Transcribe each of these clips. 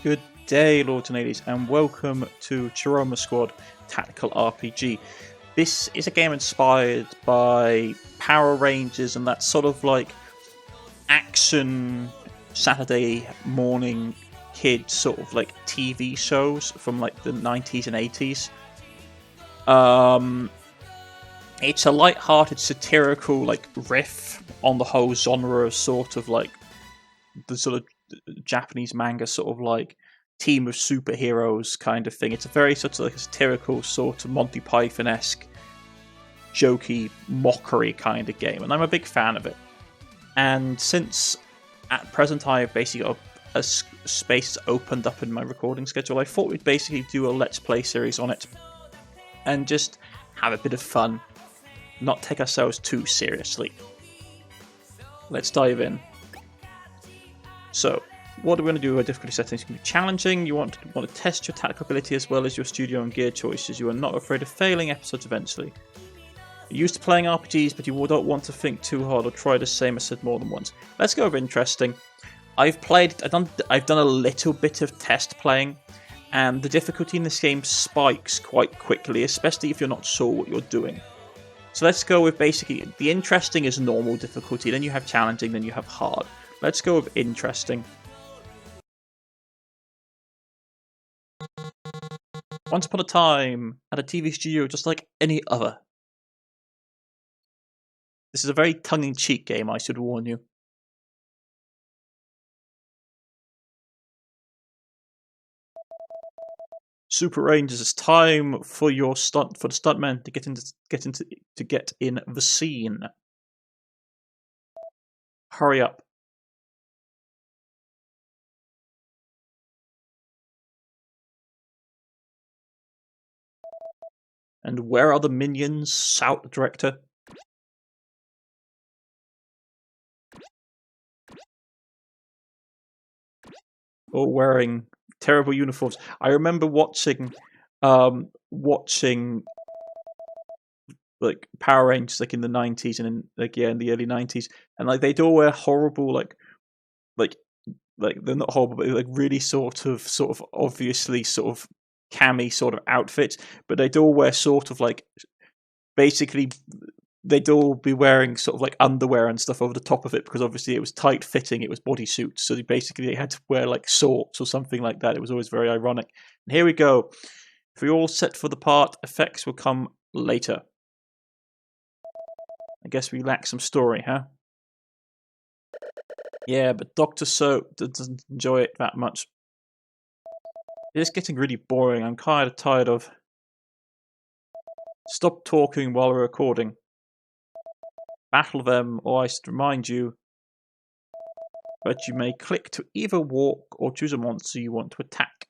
Good day, Lords and Ladies, and welcome to Chroma Squad Tactical RPG. This is a game inspired by Power Rangers and that sort of like action Saturday morning kids sort of like TV shows from like the 90s and 80s. It's a light-hearted satirical like riff on the whole genre of sort of like the sort of Japanese manga sort of like team of superheroes kind of thing. It's a very sort of like satirical sort of Monty Python-esque jokey mockery kind of game, and I'm a big fan of it. And since at present I've basically got a space opened up in my recording schedule, I thought we'd basically do a Let's Play series on it and just have a bit of fun, not take ourselves too seriously. Let's dive in. So, what are we going to do with our difficulty settings? It's going to be challenging. You want to test your tactical ability as well as your studio and gear choices. You are not afraid of failing episodes eventually. You're used to playing RPGs, but you don't want to think too hard or try the same as said more than once. Let's go over interesting. I've done a little bit of test playing, and the difficulty in this game spikes quite quickly, especially if you're not sure what you're doing. So let's go with basically the interesting is normal difficulty, then you have challenging, then you have hard. Let's go with interesting. Once upon a time, at a TV studio just like any other. This is a very tongue-in-cheek game, I should warn you. Super Rangers, it's time for the stuntmen to get in the scene. Hurry up. And where are the minions? Shout the director. All wearing terrible uniforms. I remember watching like Power Rangers like in the 90s and in the early 90s, and like they'd all wear horrible like they're not horrible, but like really sort of obviously sort of cammy sort of outfits, but they'd all wear sort of like basically they'd all be wearing sort of like underwear and stuff over the top of it because obviously it was tight fitting, it was bodysuits, so they had to wear like shorts or something like that. It was always very ironic. And here we go. If we're all set for the part, effects will come later. I guess we lack some story, huh? Yeah, but Dr. Soap doesn't enjoy it that much. It's getting really boring. I'm kind of tired of... Stop talking while we're recording. Battle them, or I should remind you. But you may click to either walk or choose a monster you want to attack.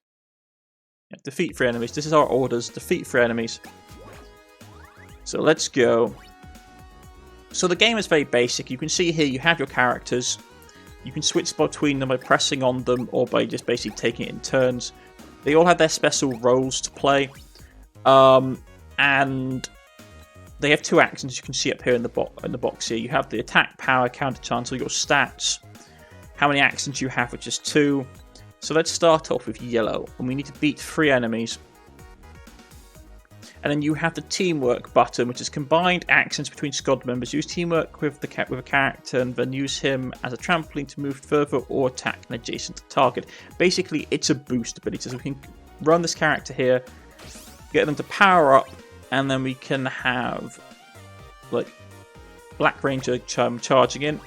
Yeah, defeat 3 enemies. This is our orders. Defeat 3 enemies. So let's go. So the game is very basic. You can see here you have your characters. You can switch between them by pressing on them or by just basically taking it in turns. They all have their special roles to play. And they have 2 actions you can see up here in the box here. You have the attack, power, counter chance, or your stats. How many actions you have, which is 2. So let's start off with yellow. And we need to beat 3 enemies. And then you have the teamwork button, which is combined actions between squad members. Use teamwork with a character and then use him as a trampoline to move further or attack an adjacent target. Basically, it's a boost ability. So we can run this character here, get them to power up, and then we can have like Black Ranger charging in,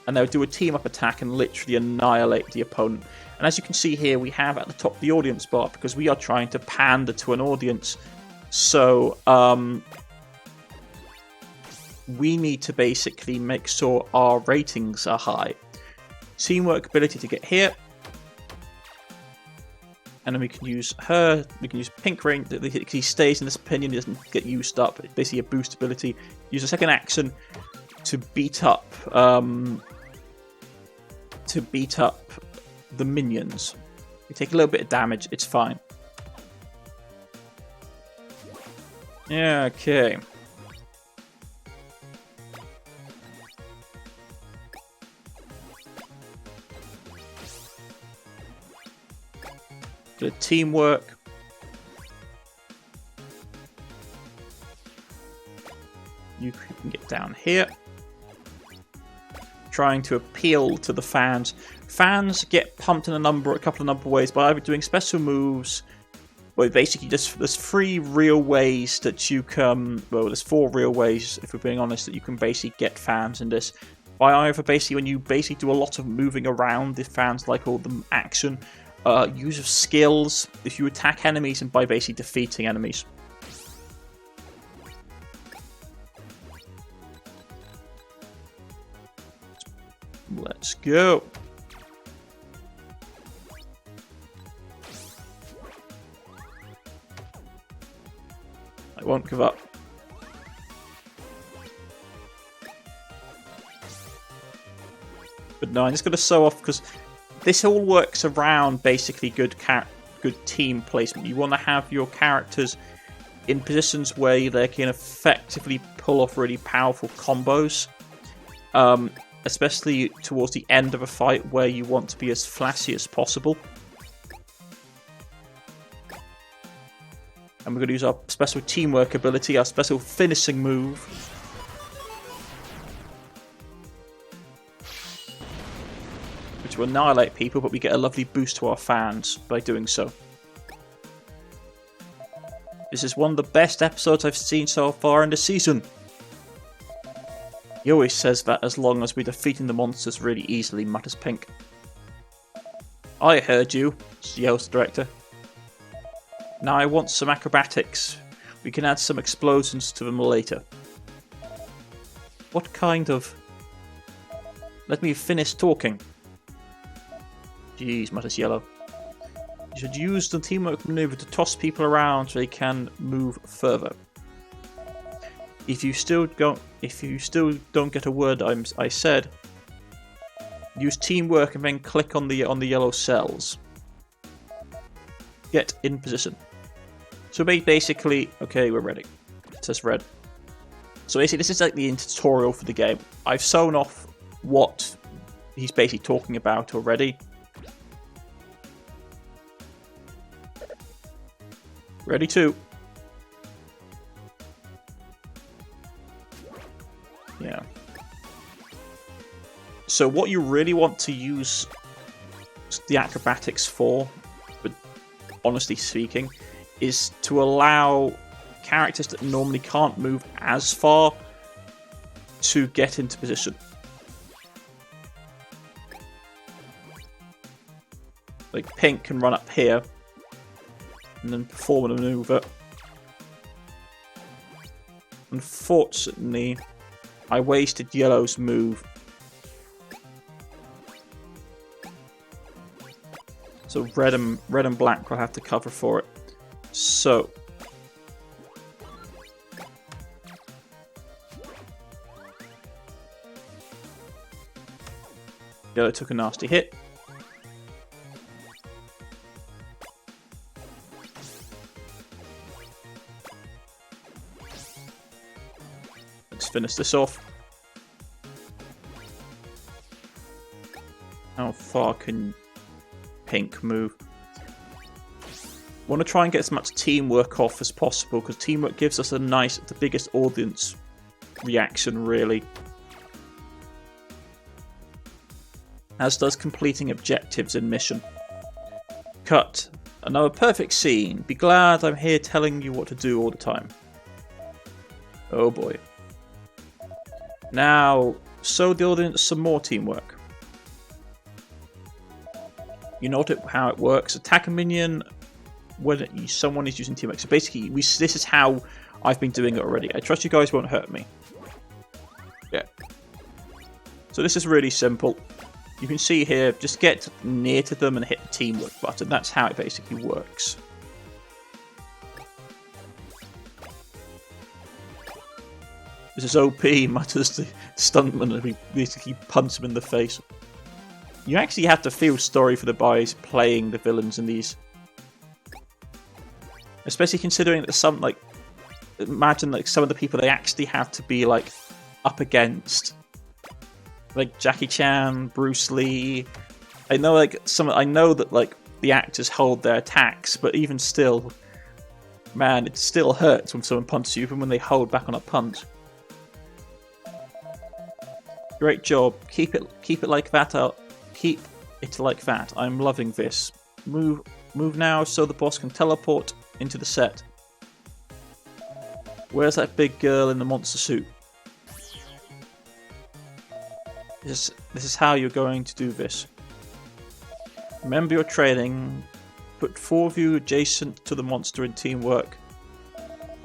and they'll do a team up attack and literally annihilate the opponent. And as you can see here, we have at the top the audience bar because we are trying to pander to an audience. So we need to basically make sure our ratings are high. Teamwork ability to get here. And then we can use her. We can use Pink Ring. He stays in this opinion. He doesn't get used up. It's basically a boost ability. Use a second action to beat up the minions. We take a little bit of damage. It's fine. Yeah, okay. bit of teamwork. You can get down here. Trying to appeal to the fans. Fans get pumped in a couple of number of ways by either doing special moves. Well, basically, there's 3 real ways that you can. Well, there's 4 real ways, if we're being honest, that you can basically get fans in this. By either basically when you basically do a lot of moving around, if fans like all the action, use of skills, if you attack enemies, and by basically defeating enemies. Let's go. I won't give up. But no, I'm just going to sew off because this all works around basically good team placement. You want to have your characters in positions where they can effectively pull off really powerful combos. Especially towards the end of a fight where you want to be as flashy as possible. And we're going to use our special teamwork ability, our special finishing move. Which will annihilate people, but we get a lovely boost to our fans by doing so. This is one of the best episodes I've seen so far in the season. He always says that as long as we're defeating the monsters really easily, mutters Pink. I heard you, yells the director. Now I want some acrobatics. We can add some explosions to them later. What kind of... Let me finish talking. Jeez, mutters Yellow. You should use the teamwork maneuver to toss people around so they can move further. If you still don't get a word I said, use teamwork and then click on the yellow cells. Get in position. So basically, okay, we're ready. It says red. So basically, this is like the tutorial for the game. I've sewn off what he's basically talking about already. Ready to. Yeah. So what you really want to use the acrobatics for, but honestly speaking, is to allow characters that normally can't move as far to get into position. Like Pink can run up here and then perform a maneuver. Unfortunately, I wasted Yellow's move. So red and black will have to cover for it. So Yellow took a nasty hit. Let's finish this off. How far can Pink move? Want to try and get as much teamwork off as possible, because teamwork gives us the biggest audience reaction, really. As does completing objectives in mission. Cut. Another perfect scene. Be glad I'm here telling you what to do all the time. Oh boy. Now, show the audience some more teamwork. You know how it works. Attack a minion when someone is using teamwork. So basically, this is how I've been doing it already. I trust you guys won't hurt me. Yeah. So this is really simple. You can see here, just get near to them and hit the teamwork button. That's how it basically works. This is OP, mutters the stuntman, and we basically punch him in the face. You actually have to feel sorry for the guys playing the villains in these. Especially considering that imagine some of the people they actually have to be up against. Like Jackie Chan, Bruce Lee. I know that the actors hold their attacks, but even still, man, it still hurts when someone punches you, even when they hold back on a punch. Great job. Keep it like that. Keep it like that. I'm loving this. Move now so the boss can teleport into the set. Where's that big girl in the monster suit? This is how you're going to do this. Remember your training. Put 4 of you adjacent to the monster in teamwork.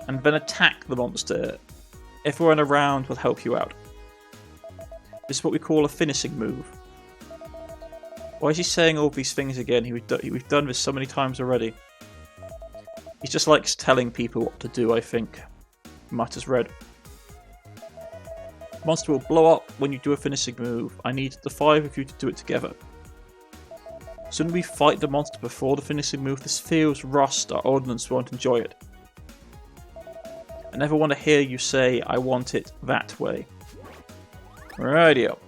And then attack the monster. Everyone around will help you out. This is what we call a finishing move. Why is he saying all these things again? We've done this so many times already. He just likes telling people what to do, I think. Mutters Red. Monster will blow up when you do a finishing move. I need the 5 of you to do it together. Shouldn't we fight the monster before the finishing move? This feels rushed. Our audience won't enjoy it. I never want to hear you say, I want it that way. Rightio.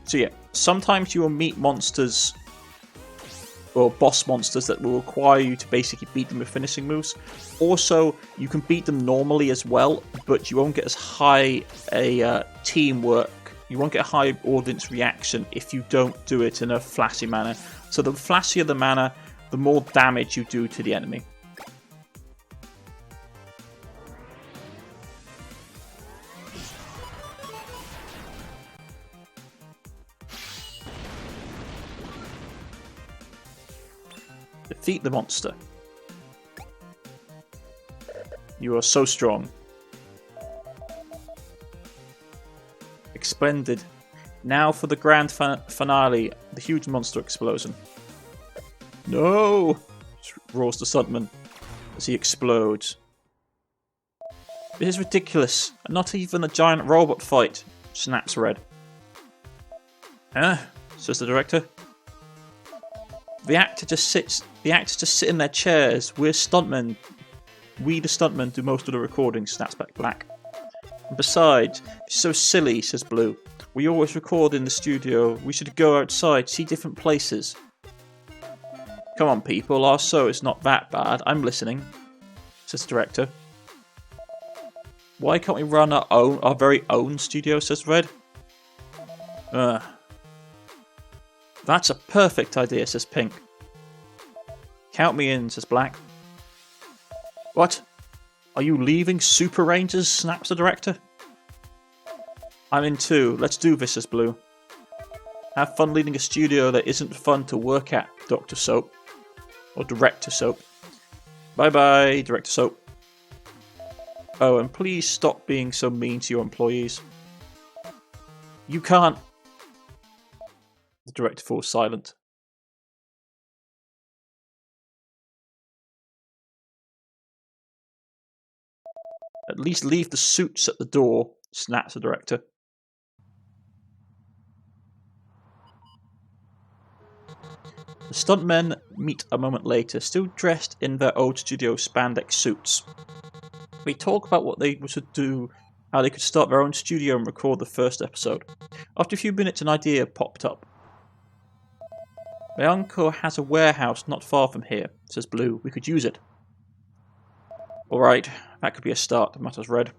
So yeah, sometimes you will meet monsters, or boss monsters, that will require you to basically beat them with finishing moves. Also, you can beat them normally as well, but you won't get as high a teamwork. You won't get a high audience reaction if you don't do it in a flashy manner. So the flashier the manner, the more damage you do to the enemy. Defeat the monster. You are so strong. Splendid. Now for the grand finale, the huge monster explosion. No! Roars the stuntman as he explodes. This is ridiculous. Not even a giant robot fight, snaps Red. Huh? Says the director. The actors just sit in their chairs. We the stuntmen do most of the recording, snaps back Black. And besides, it's so silly, says Blue. We always record in the studio. We should go outside, see different places. Come on, people, our show is not that bad. I'm listening, says the director. Why can't we run our very own studio, says Red. That's a perfect idea, says Pink. Count me in, says Black. What? Are you leaving Super Rangers? Snaps the director. I'm in too. Let's do this, says Blue. Have fun leading a studio that isn't fun to work at, Dr. Soap. Or Director Soap. Bye bye, Director Soap. Oh, and please stop being so mean to your employees. You can't. The director falls silent. At least leave the suits at the door, snaps the director. The stuntmen meet a moment later, still dressed in their old studio spandex suits. We talk about what they should do, how they could start their own studio and record the first episode. After a few minutes, an idea popped up. My uncle has a warehouse not far from here, says Blue. We could use it. Alright, that could be a start, mutters Red.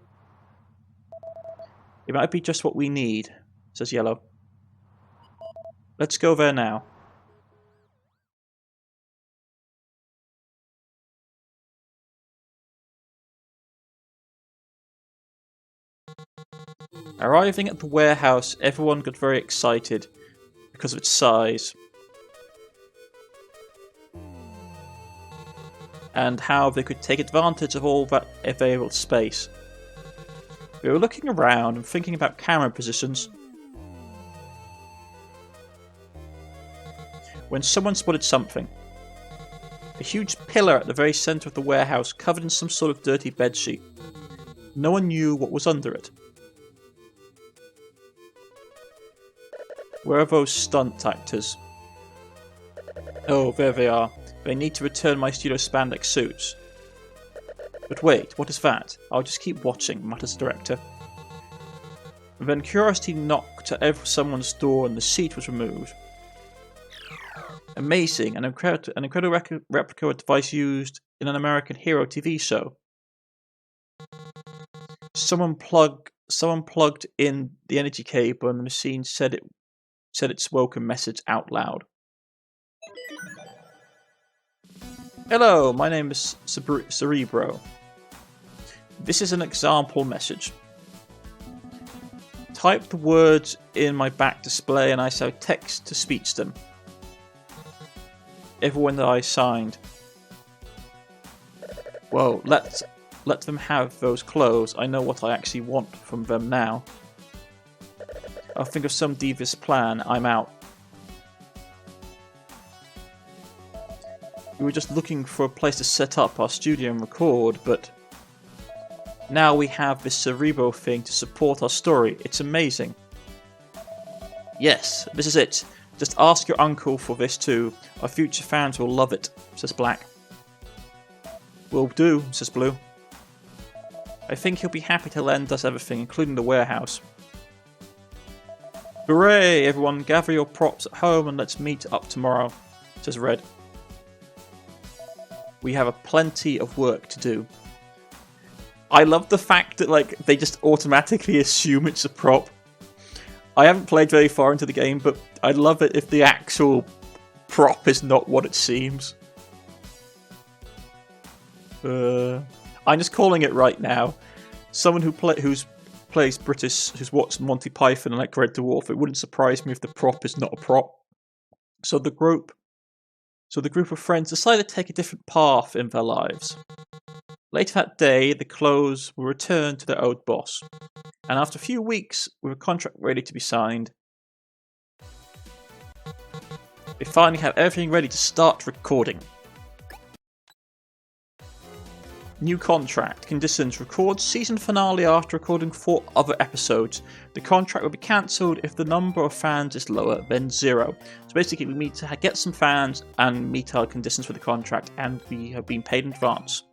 It might be just what we need, says Yellow. Let's go there now. Arriving at the warehouse, everyone got very excited because of its size and how they could take advantage of all that available space. We were looking around and thinking about camera positions when someone spotted something. A huge pillar at the very centre of the warehouse covered in some sort of dirty bedsheet. No one knew what was under it. Where are those stunt actors? Oh, there they are. They need to return my studio spandex suits. But wait, what is that? I'll just keep watching, mutters the director. Then curiosity knocked at someone's door and the seat was removed. Amazing, an incredible replica of a device used in an American hero TV show. Someone plugged in the energy cable and the machine said its welcome message out loud. Hello, my name is Cerebro. This is an example message. Type the words in my back display and I shall text to speech them. Everyone that I signed. Well, let them have those clothes. I know what I actually want from them now. I'll think of some devious plan. I'm out. We were just looking for a place to set up our studio and record, but now we have this Cerebro thing to support our story. It's amazing. Yes, this is it. Just ask your uncle for this too. Our future fans will love it, says Black. Will do, says Blue. I think he'll be happy to lend us everything, including the warehouse. Hooray, everyone, gather your props at home and let's meet up tomorrow, says Red. We have plenty of work to do. I love the fact that they just automatically assume it's a prop. I haven't played very far into the game, but I'd love it if the actual prop is not what it seems. I'm just calling it right now. Someone who's watched Monty Python and Red Dwarf, it wouldn't surprise me if the prop is not a prop. So the group of friends decided to take a different path in their lives. Later that day, the clothes were returned to their old boss, and after a few weeks, with a contract ready to be signed, they finally have everything ready to start recording. New contract. Conditions. Record season finale after recording 4 other episodes. The contract will be cancelled if the number of fans is lower than 0. So basically we need to get some fans and meet our conditions for the contract, and we have been paid in advance.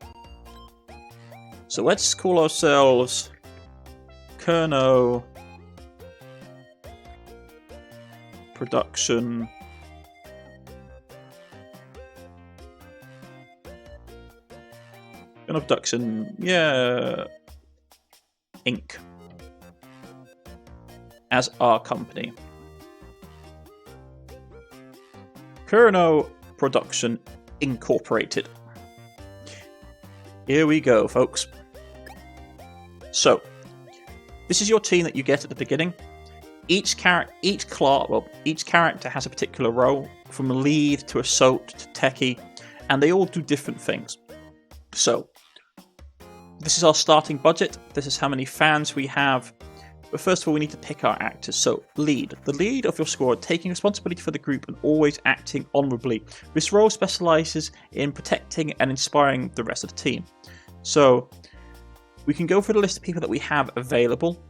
So let's call ourselves Kerno Production Production, yeah, Inc. as our company. Kerno Production Incorporated. Here we go, folks. So, this is your team that you get at the beginning. Each character has a particular role, from lead to assault to techie, and they all do different things. So, this is our starting budget. This is how many fans we have. But first of all, we need to pick our actors. So, lead. The lead of your squad, taking responsibility for the group and always acting honourably. This role specialises in protecting and inspiring the rest of the team. So, we can go through the list of people that we have available.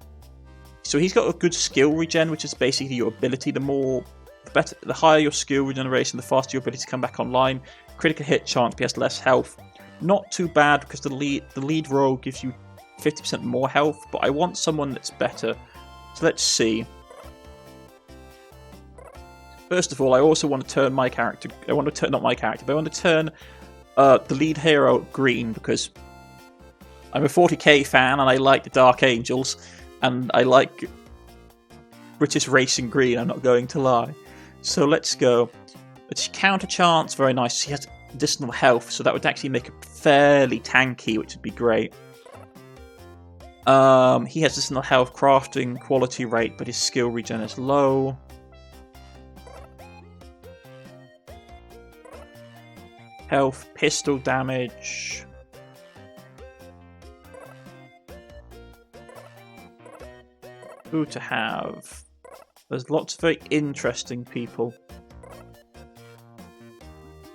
So he's got a good skill regen, which is basically your ability. The better, the higher your skill regeneration, the faster your ability to come back online. Critical hit chance, he has less health. Not too bad because the lead role gives you 50% more health, but I want someone that's better. So let's see. First of all, I also want to turn my character. I want to turn the lead hero green because I'm a 40k fan and I like the Dark Angels and I like British Racing Green. I'm not going to lie. So let's go. It's counter chance, very nice. He has additional health, so that would actually make it fairly tanky, which would be great. He has additional health, crafting, quality rate, but his skill regen is low. Health, pistol damage. Who to have? There's lots of very interesting people.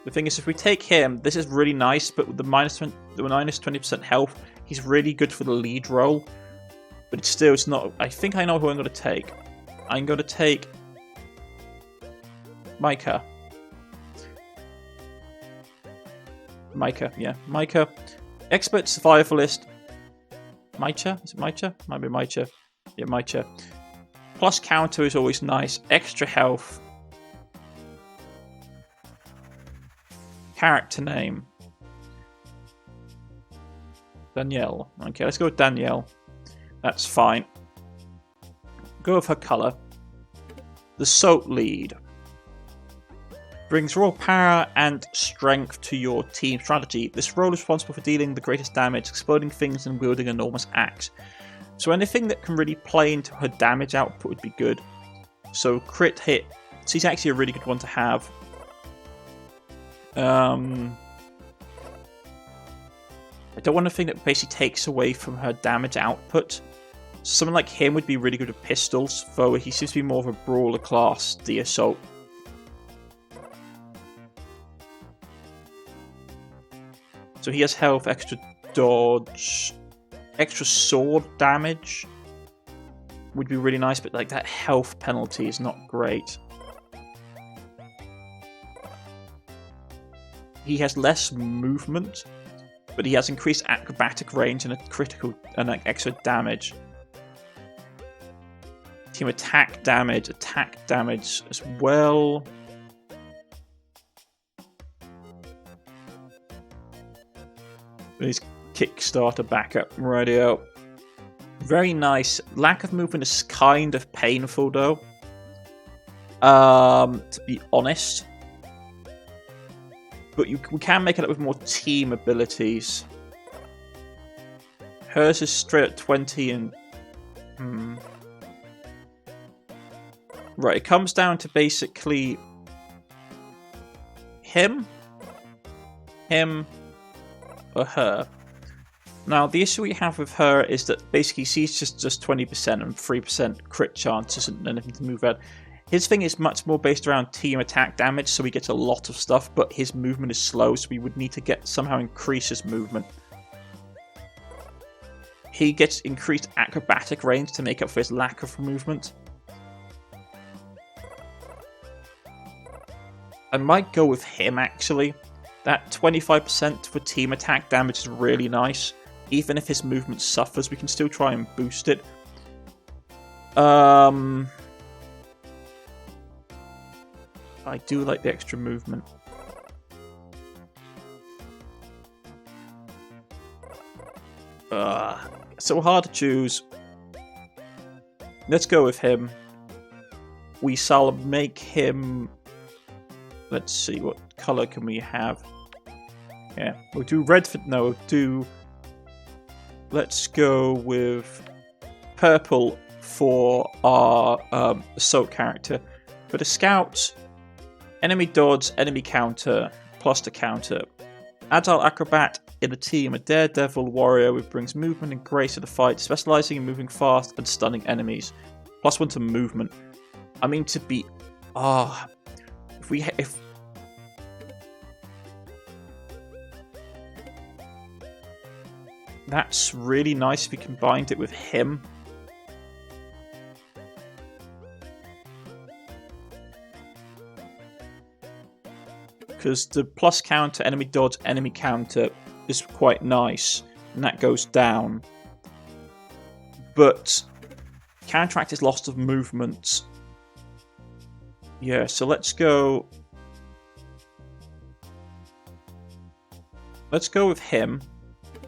The thing is, if we take him, this is really nice, but with the minus 20% health, he's really good for the lead role. But it's not. I think I know who I'm going to take. I'm going to take Micah. Yeah. Micah. Expert survivalist. Micah? Is it Micah? Might be Micah. Yeah, Micah. Plus counter is always nice. Extra health. Character name. Danielle. Okay, let's go with Danielle. That's fine. Go with her colour. The Soap Lead. Brings raw power and strength to your team strategy. This role is responsible for dealing the greatest damage, exploding things and wielding an enormous axe. So anything that can really play into her damage output would be good. So crit hit. She's actually a really good one to have. I don't want anything that basically takes away from her damage output. Someone like him would be really good with pistols, though he seems to be more of a brawler class, the Assault. So he has health, extra dodge, extra sword damage would be really nice, but like that health penalty is not great. He has less movement, but he has increased acrobatic range and a critical and like extra damage. Team attack damage as well. His Kickstarter backup, radio. Very nice. Lack of movement is kind of painful though. To be honest. But we can make it up with more team abilities. Hers is straight at 20 and... Right, it comes down to basically... him, or her. Now, the issue we have with her is that basically she's just 20% and 3% crit chances and anything to move out. His thing is much more based around team attack damage, so he gets a lot of stuff, but his movement is slow, so we would need to somehow increase his movement. He gets increased acrobatic range to make up for his lack of movement. I might go with him, actually. That 25% for team attack damage is really nice. Even if his movement suffers, we can still try and boost it. I do like the extra movement. So hard to choose. Let's go with him. We shall make him... Let's see, what colour can we have? Yeah, we'll do red for... No, we'll do... Let's go with purple for our Assault character. For the Scout... Enemy dodge, enemy counter, plus the counter. Agile acrobat in a team, a daredevil warrior who brings movement and grace to the fight, specializing in moving fast and stunning enemies. +1 to movement. I mean, to be... If... That's really nice if we combined it with him. Because the plus counter, enemy dodge, enemy counter is quite nice, and that goes down. But counteract is loss of movement. Yeah, so let's go. Let's go with him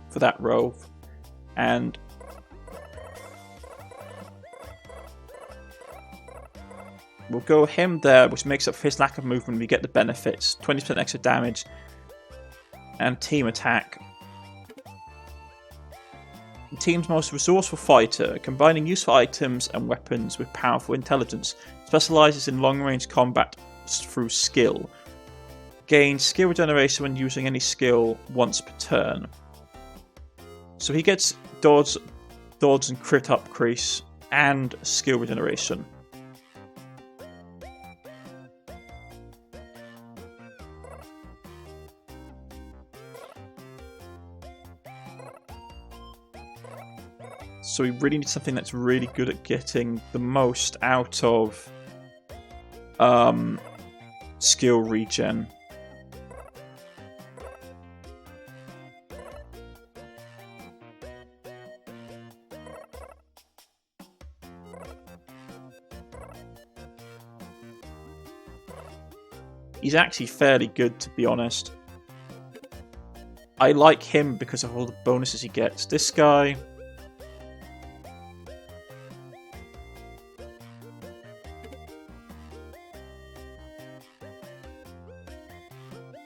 for that rove, and we'll go him there, which makes up for his lack of movement. We get the benefits, 20% extra damage, and team attack. The team's most resourceful fighter, combining useful items and weapons with powerful intelligence, specializes in long-range combat through skill. Gains skill regeneration when using any skill once per turn. So he gets dodge and crit increase, and skill regeneration. So we really need something that's really good at getting the most out of skill regen. He's actually fairly good, to be honest. I like him because of all the bonuses he gets. This guy...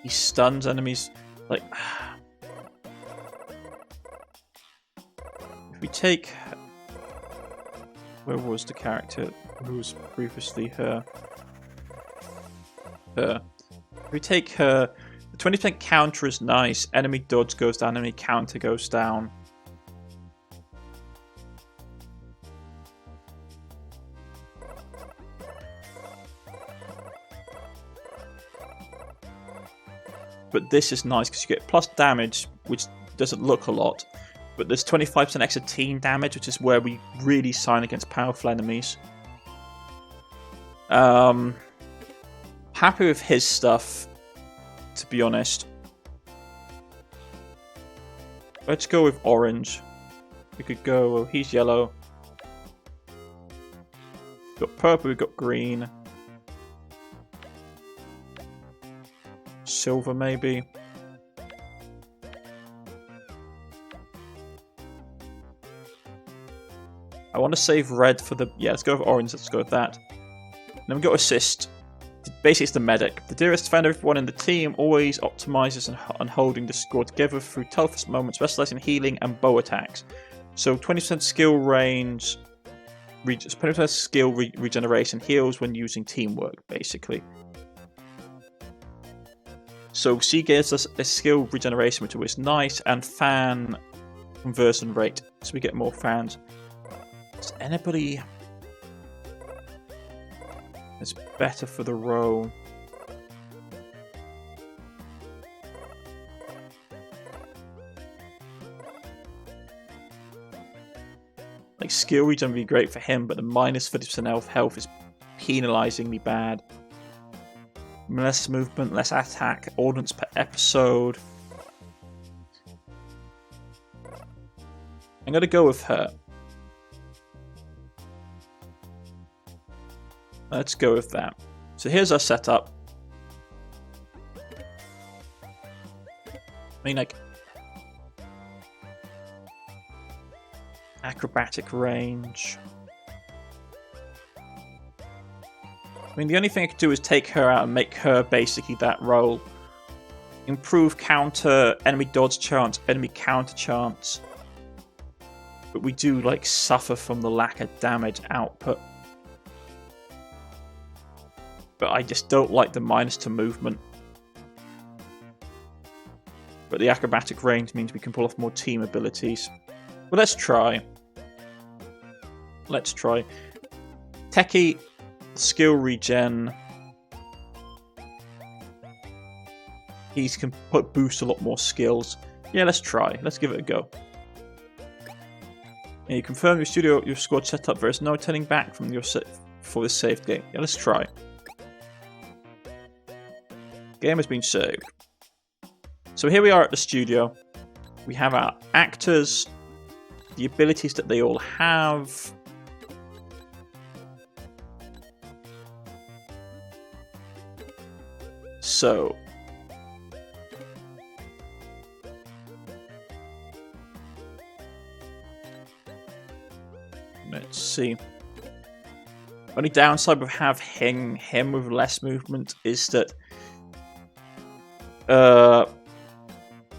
he stuns enemies. Like... if we take... where was the character who was previously her? If we take her... the 20% counter is nice. Enemy dodge goes down, enemy counter goes down. But this is nice because you get plus damage, which doesn't look a lot. But there's 25% extra team damage, which is where we really shine against powerful enemies. Happy with his stuff, to be honest. Let's go with orange. We could go, well, he's yellow. We've got purple, we've got green. Silver, maybe. I want to save red for the... yeah, let's go with orange, let's go with that. Then we got assist. Basically, it's the medic. The dearest friend of everyone in the team always optimizes on holding the squad together through toughest moments, specializing in healing and bow attacks. So 20% skill range, 20% skill regeneration heals when using teamwork, basically. So C gives us a skill regeneration, which is always nice, and fan conversion rate, so we get more fans. Is anybody that's better for the role? Like, skill regen would be great for him, but the minus 50% health is penalizing me bad. Less movement, less attack, ordnance per episode. I'm gonna go with her. Let's go with that. So here's our setup. I mean, like, acrobatic range. I mean, the only thing I could do is take her out and make her basically that role. Improve counter, enemy dodge chance, enemy counter chance. But we do, like, suffer from the lack of damage output. But I just don't like the minus to movement. But the acrobatic range means we can pull off more team abilities. Well, let's try. Let's try. Techie, skill regen. He can boost a lot more skills. Yeah, let's try. Let's give it a go. And you confirm your squad setup. There is no turning back from your for this saved game. Yeah, let's try. Game has been saved. So here we are at the studio. We have our actors, the abilities that they all have. So let's see. Only downside with having him with less movement is that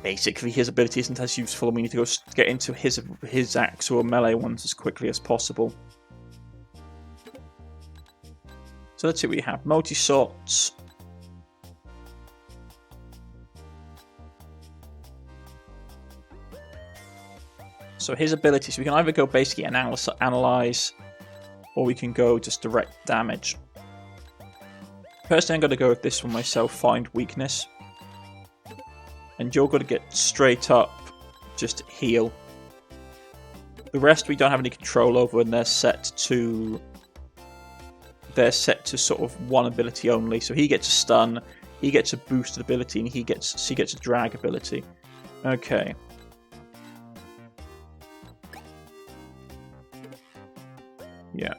basically his ability isn't as useful, and we need to go get into his actual melee ones as quickly as possible. So let's see what we have. Multi-shots. So his abilities, we can either go basically analyze, or we can go just direct damage. Personally, I'm going to go with this one myself, find weakness. And you're going to get straight up, just heal. The rest we don't have any control over, and they're set to sort of one ability only. So he gets a stun, he gets a boosted ability, and she gets a drag ability. Okay. Yeah.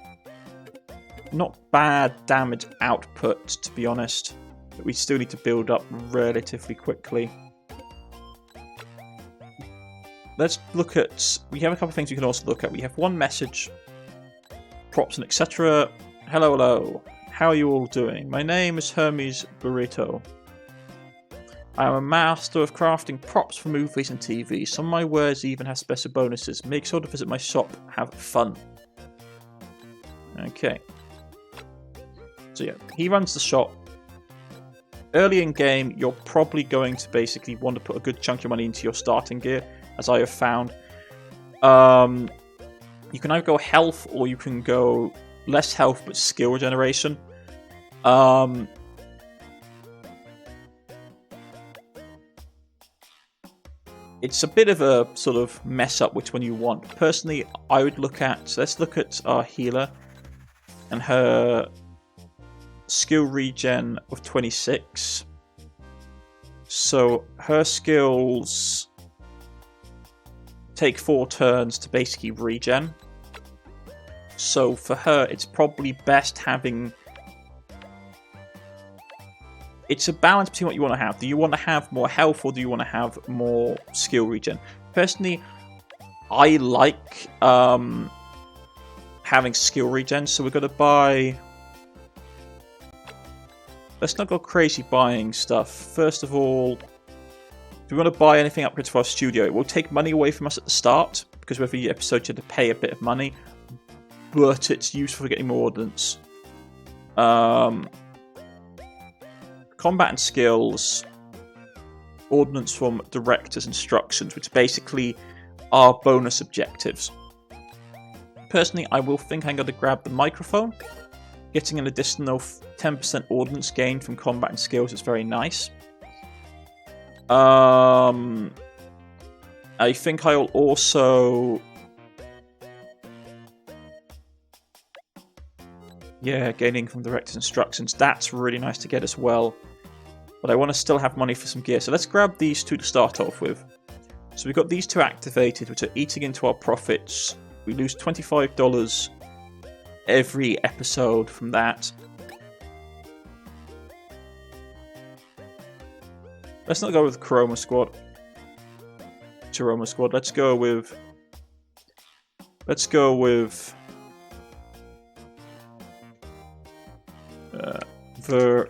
Not bad damage output, to be honest. But we still need to build up relatively quickly. let's look at... We have a couple of things we can also look at. We have one message, props and etc. Hello, hello. How are you all doing? My name is Hermes Burrito. I am a master of crafting props for movies and TV. Some of my wares even have special bonuses. Make sure to visit my shop. Have fun. Okay. So yeah, he runs the shop. Early in game, you're probably going to basically want to put a good chunk of your money into your starting gear, as I have found. You can either go health or you can go less health but skill regeneration. It's a bit of a sort of mess up which one you want. Personally, I would look at... Let's look at our healer and her skill regen of 26. So her skills take 4 turns to basically regen. So for her, it's probably best having... It's a balance between what you want to have. Do you want to have more health or do you want to have more skill regen? Personally, I like having skill regen, so we're going to buy... Let's not go crazy buying stuff. First of all, if we want to buy anything upgrades for our studio, it will take money away from us at the start, because every episode you have to pay a bit of money, but it's useful for getting more ordnance. Combat and skills, ordnance from director's instructions, which basically are bonus objectives. Personally, I will think I'm going to grab the microphone. Getting an additional 10% ordnance gain from combat and skills is very nice. I think I'll also... Yeah, gaining from director's instructions. That's really nice to get as well. But I want to still have money for some gear. So let's grab these two to start off with. So we've got these two activated, which are eating into our profits. We lose $25 every episode from that. Let's not go with Chroma Squad. Chroma Squad. Let's go with Verkerno.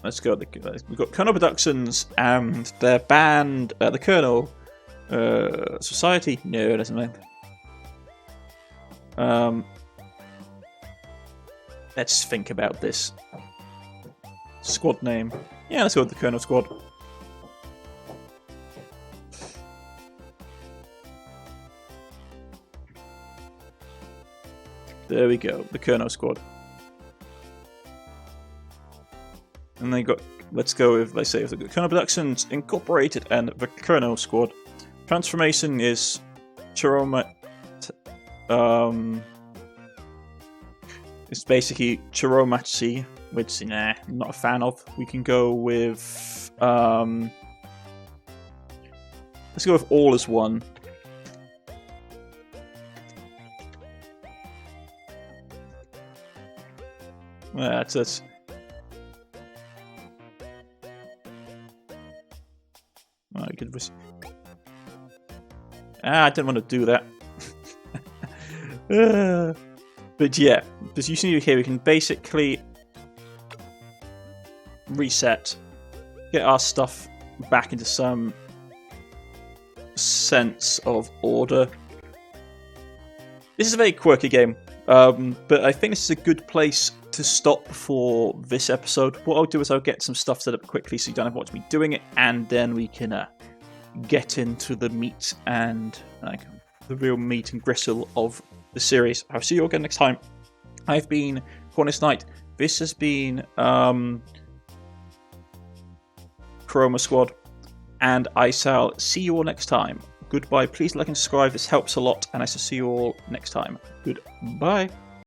Let's go. We've got Colonel Productions and their band, the Colonel Society. No, it doesn't matter. Let's think about this. Squad name. Yeah, let's go with the Colonel Squad. There we go, the Colonel Squad. And they got, let's go with, let's say, the Colonel Productions Incorporated and the Colonel Squad. Transformation is Chroma. It's basically Chiromachi, which I'm not a fan of. We can go with let's go with All as One. That's it. I didn't want to do that. But yeah, as you see here, we can basically reset, get our stuff back into some sense of order. This is a very quirky game, but I think this is a good place to stop for this episode. What I'll do is I'll get some stuff set up quickly so you don't have to watch me doing it, and then we can get into the meat and the real meat and gristle of the series. I'll see you all again next time. I've been Cornish-knight. This has been Chroma Squad, and I shall see you all next time. Goodbye. Please like and subscribe. This helps a lot, and I shall see you all next time. Goodbye.